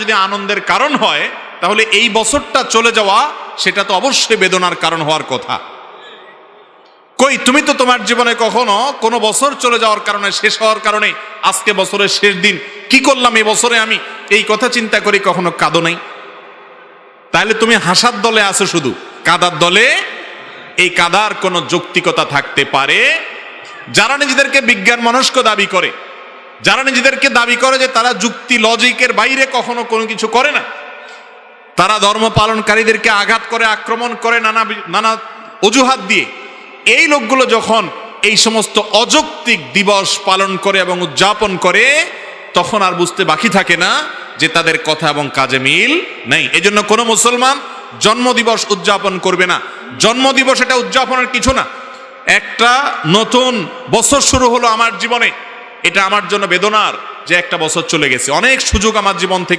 যদি আনন্দের কারণ হয়, তাহলে এই বছরটা চলে যাওয়া সেটা তো অবশ্যই বেদনার কারণ হওয়ার কথা। কই, তুমি তো তোমার জীবনে কখনো কোনো বছর চলে যাওয়ার কারণে, শেষ হওয়ার কারণে, আজকে বছরের শেষ দিন, কি করলাম এই বছরে আমি, এই কথা চিন্তা করি কখনো কাঁদো নাই? তাহলে তুমি হাসার দলে আছো, শুধু কাদার দলে। এই কাদার কোনো যৌক্তিকতা থাকতে পারে? যারা নিজেদেরকে বিজ্ঞান মনস্ক দাবি করে, যারা নিজেদেরকে দাবি করে যে তারা যুক্তি লজিকের বাইরে কখনো কোনো কিছু করে না, তারা ধর্ম পালনকারীদেরকে আঘাত করে, আক্রমণ করে নানা অজুহাত দিয়ে, এই লোকগুলো যখন এই সমস্ত অযৌক্তিক দিবস পালন করে এবং উদযাপন করে, তখন আর বুঝতে বাকি থাকে না যে তাদের কথা এবং কাজে মিল নেই। এজন্য কোনো মুসলমান জন্মদিবস উদযাপন করবে না। জন্মদিবস এটা উদযাপনের কিছু না। একটা নতুন বছর শুরু হলো আমার জীবনে, এটা আমার জন্য বেদনার যে একটা বছর চলে গেছে। অনেক সুযোগ আমার জীবন থেকে